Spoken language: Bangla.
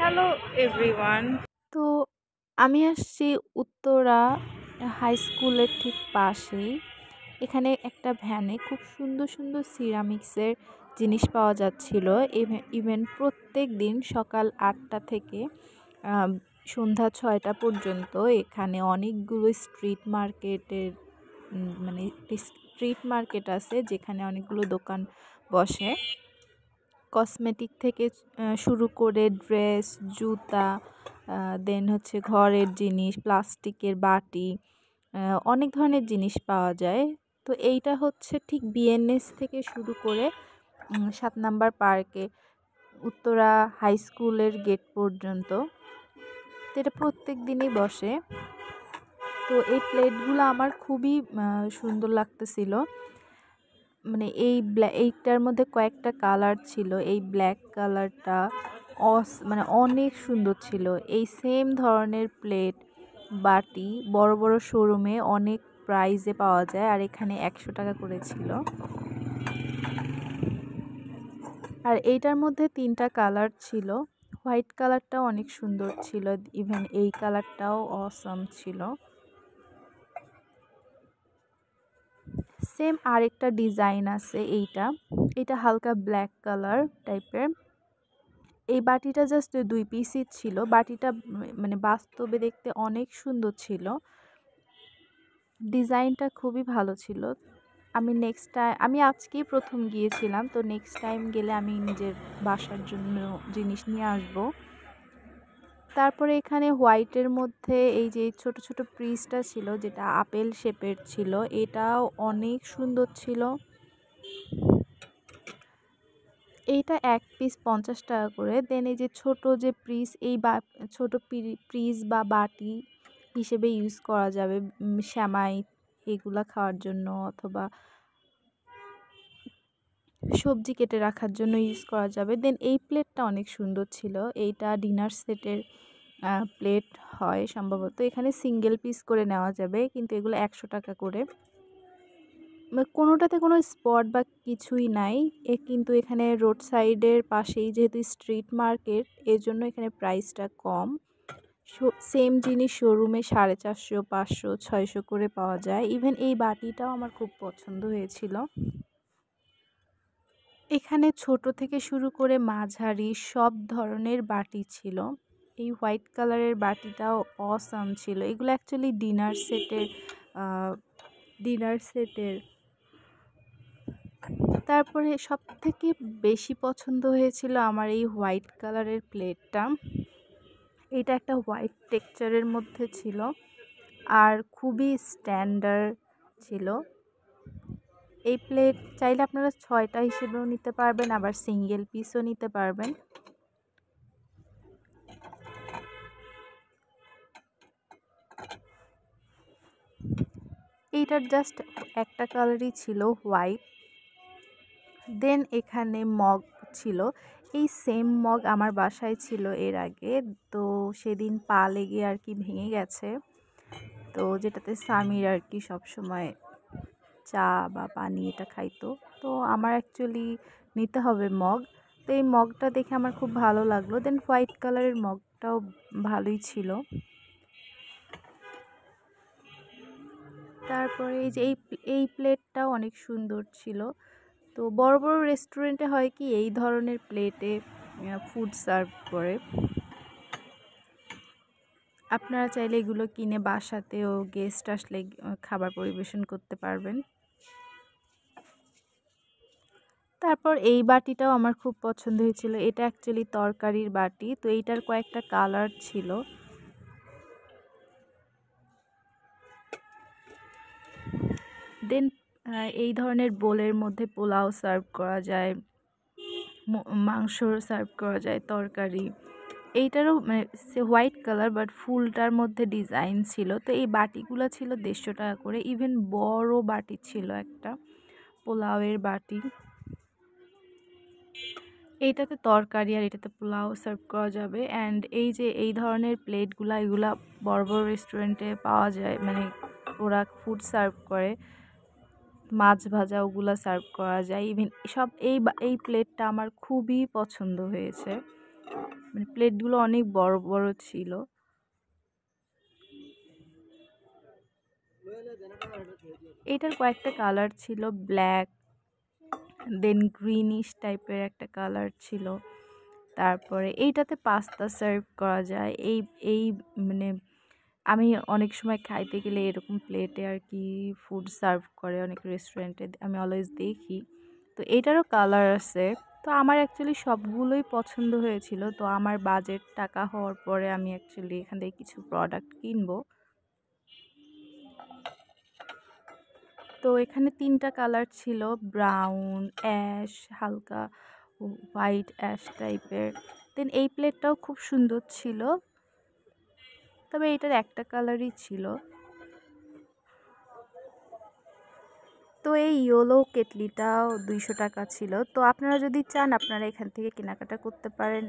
Hello everyone. তো আমি আসছি উত্তরা হাই স্কুলের ঠিক পাশেই। এখানে একটা ভ্যানে খুব সুন্দর সুন্দর সিরামিক্সের জিনিস পাওয়া যাচ্ছিল। ইভেন প্রত্যেক দিন সকাল ৮টা থেকে আহ, সন্ধ্যা ৬টা পর্যন্ত এখানে অনেকগুলো স্ট্রিট মার্কেটের মানে একটি স্ট্রিট মার্কেট আছে যেখানে অনেকগুলো দোকান বসে। কসমেটিক থেকে শুরু করে ড্রেস, জুতা, দেন হচ্ছে ঘরের জিনিস, প্লাস্টিকের বাটি, অনেক ধরনের জিনিস পাওয়া যায়। তো এইটা হচ্ছে ঠিক বিএনএস থেকে শুরু করে ৭ নাম্বার পার্কে উত্তরা হাই স্কুলের গেট পর্যন্ত। তো এটা প্রত্যেক দিনই বসে। তো এই প্লেটগুলো আমার খুবই সুন্দর লাগতেছিল। মানে এইটার মধ্যে কয়েকটা কালার ছিল। এই ব্ল্যাক কালারটা মানে অনেক সুন্দর ছিল। এই সেম ধরনের প্লেট, বাটি বড় বড় শোরুমে অনেক প্রাইজে পাওয়া যায়, আর এখানে ১০০ টাকা করে ছিল। আর এইটার মধ্যে 3টা কালার ছিল। হোয়াইট কালারটাও অনেক সুন্দর ছিল, ইভেন এই কালারটাও অসম ছিল। সেম আরেকটা ডিজাইন আছে এইটা হালকা ব্ল্যাক কালার টাইপের। এই বাটিটা জাস্ট 2 পিসই ছিল। বাটিটা মানে বাস্তবে দেখতে অনেক সুন্দর ছিল, ডিজাইনটা খুবই ভালো ছিল। আমি আজকেই প্রথম গিয়েছিলাম, তো নেক্সট টাইম গেলে আমি নিজের বাসার জন্য জিনিস নিয়ে আসব। তারপরে এখানে হোয়াইটের মধ্যে এই যে ছোট ছোট পিসটা ছিল, যেটা আপেল শেপের ছিল, এটাও অনেক সুন্দর ছিল। এইটা 1 পিস 50 টাকা করে। দেন এই যে ছোট যে পিস, ছোট পিস বা বাটি হিসেবে ইউজ করা যাবে সেমাই এগুলা খাওয়ার জন্য, অথবা সবজি কেটে রাখার জন্য ইউজ করা যাবে। দেন এই প্লেটটা অনেক সুন্দর ছিল। এইটা ডিনার সেটের প্লেট হয় সম্ভবত। এখানে সিঙ্গেল পিস করে নেওয়া যাবে, কিন্তু এগুলো ১০০ টাকা করে। কোনোটাতে কোনো স্পট বা কিছুই নাই। কিন্তু এখানে রোড সাইডের পাশেই যেহেতু স্ট্রিট মার্কেট, এর জন্য এখানে প্রাইসটা কম। সেম জিনিস শোরুমে 450, 500, 600 করে পাওয়া যায়। ইভেন এই বাটিটাও আমার খুব পছন্দ হয়েছিল। এখানে ছোট থেকে শুরু করে মাঝারি সব ধরনের বাটি ছিল। এই হোয়াইট কালারের বাটিটাও অসাম ছিল। এগুলো অ্যাকচুয়ালি ডিনার সেটের। তারপরে সবথেকে বেশি পছন্দ হয়েছিল আমার এই হোয়াইট কালারের প্লেটটা। এটা একটা হোয়াইট টেক্সচারের মধ্যে ছিল, আর খুবই স্ট্যান্ডার্ড ছিল। এই প্লেট চাইলে আপনারা 6টা হিসেবেও নিতে পারবেন, আবার সিঙ্গেল পিসও নিতে পারবেন। এইটার জাস্ট একটা কালারই ছিল, হোয়াইট। দেন এখানে মগ ছিল। এই সেম মগ আমার বাসায় ছিল এর আগে, তো সেদিন পা লেগে আর কি ভেঙে গেছে। তো যেটাতে সামির আর কি সবসময় চা বা পানি এটা খাইতো। তো আমার অ্যাকচুয়ালি নিতে হবে মগ। তো এই মগটা দেখে আমার খুব ভালো লাগলো। দেন হোয়াইট কালারের মগটাও ভালোই ছিল। তারপরে এই যে এই প্লেটটাও অনেক সুন্দর ছিল। তো বড় বড় রেস্টুরেন্টে হয় কি এই ধরনের প্লেটে ফুড সার্ভ করে। আপনারা চাইলে এগুলো কিনে বাসাতেও গেস্ট আসলে খাবার পরিবেশন করতে পারবেন। তারপর এই বাটিটাও আমার খুব পছন্দ হয়েছিল। এটা অ্যাকচুয়ালি তরকারির বাটি। তো এইটার কয়েকটা কালার ছিল। দেন এই ধরনের বোলের মধ্যে পোলাও সার্ভ করা যায়, মাংস সার্ভ করা যায়, তরকারি। এইটারও মানে হোয়াইট কালার, বাট ফুলটার মধ্যে ডিজাইন ছিল। তো এই বাটিগুলো ছিল ১৫০ টাকা করে। ইভেন বড় বাটি ছিল একটা, পোলাওয়ের বাটি। এইটাতে তরকারি আর এটাতে পোলাও সার্ভ করা যাবে। অ্যান্ড এই যে এই ধরনের এগুলা বড় বড় রেস্টুরেন্টে পাওয়া যায়, মানে ওরা ফুড সার্ভ করে, মাছ ভাজা ওগুলা সার্ভ করা যায়। ইভেন এই প্লেটটা আমার খুবই পছন্দ হয়েছে। মানে প্লেটগুলো অনেক বড় বড় ছিল। এটার কয়েকটা কালার ছিল, ব্ল্যাক, দেন গ্রিনিশ টাইপের একটা কালার ছিল। তারপরে এইটাতে পাস্তা সার্ভ করা যায়। এই মানে আমি অনেক সময় খাইতে গেলে এরকম প্লেটে আর কি ফুড সার্ভ করে অনেক রেস্টুরেন্টে, আমি অলওয়েজ দেখি। তো এটারও কালার আছে। তো আমার অ্যাকচুয়ালি সবগুলোই পছন্দ হয়েছিল। তো আমার বাজেট টাকা হওয়ার পরে আমি অ্যাকচুয়ালি এখান থেকে কিছু প্রোডাক্ট কিনবো। তো এখানে ৩টা কালার ছিল, ব্রাউন, অ্যাশ, হালকা হোয়াইট অ্যাশ টাইপের। দেন এই প্লেটটাও খুব সুন্দর ছিল, তবে এটার একটা কালারই ছিল। তো এই ইয়েলো কেটলিটাও 200 টাকা ছিল। তো আপনারা যদি চান আপনারা এখান থেকে কেনাকাটা করতে পারেন।